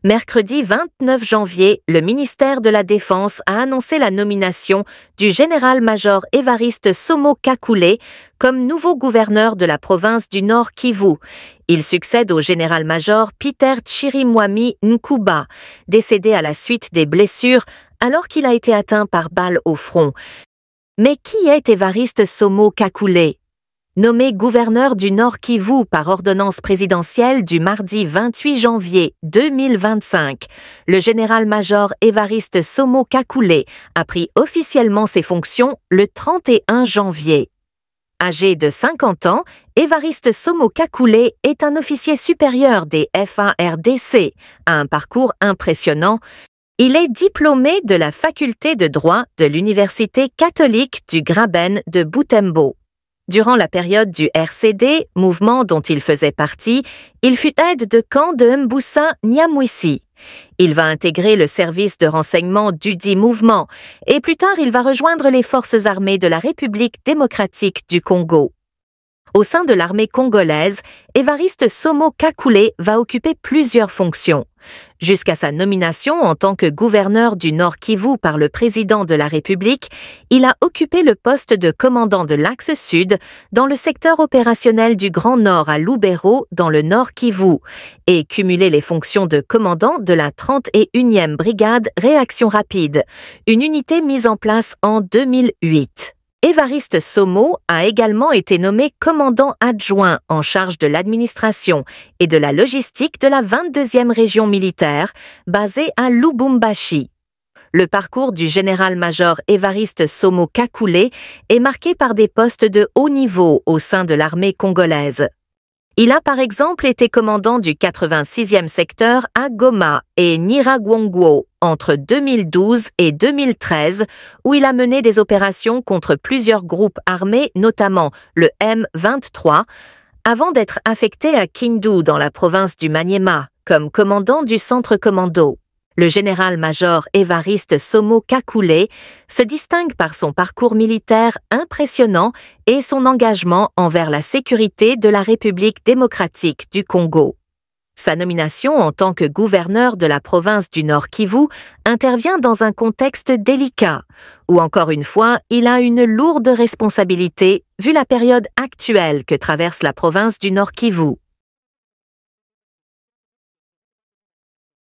Mercredi 29 janvier, le ministère de la Défense a annoncé la nomination du général-major Évariste Somo-Kakule comme nouveau gouverneur de la province du Nord Kivu. Il succède au général-major Peter Chirimwami Nkuba, décédé à la suite des blessures alors qu'il a été atteint par balle au front. Mais qui est Évariste Somo-Kakule ? Nommé gouverneur du Nord Kivu par ordonnance présidentielle du mardi 28 janvier 2025, le général-major Évariste Somo-Kakule a pris officiellement ses fonctions le 31 janvier. Âgé de 50 ans, Évariste Somo-Kakule est un officier supérieur des FARDC, à un parcours impressionnant. Il est diplômé de la faculté de droit de l'Université catholique du Graben de Butembo. Durant la période du RCD, mouvement dont il faisait partie, il fut aide de camp de Mbusa Nyamwisi. Il va intégrer le service de renseignement dudit mouvement et plus tard il va rejoindre les forces armées de la République démocratique du Congo. Au sein de l'armée congolaise, Évariste Somo-Kakule va occuper plusieurs fonctions. Jusqu'à sa nomination en tant que gouverneur du Nord Kivu par le président de la République, il a occupé le poste de commandant de l'Axe Sud dans le secteur opérationnel du Grand Nord à Lubero dans le Nord Kivu et cumulé les fonctions de commandant de la 31e brigade Réaction Rapide, une unité mise en place en 2008. Évariste Somo a également été nommé commandant adjoint en charge de l'administration et de la logistique de la 22e région militaire, basée à Lubumbashi. Le parcours du général-major Évariste Somo-Kakule est marqué par des postes de haut niveau au sein de l'armée congolaise. Il a par exemple été commandant du 86e secteur à Goma et Nyiragongo entre 2012 et 2013, où il a mené des opérations contre plusieurs groupes armés, notamment le M23, avant d'être affecté à Kindu dans la province du Maniema, comme commandant du centre commando. Le général-major Évariste Somo-Kakule se distingue par son parcours militaire impressionnant et son engagement envers la sécurité de la République démocratique du Congo. Sa nomination en tant que gouverneur de la province du Nord Kivu intervient dans un contexte délicat, où encore une fois, il a une lourde responsabilité vu la période actuelle que traverse la province du Nord Kivu.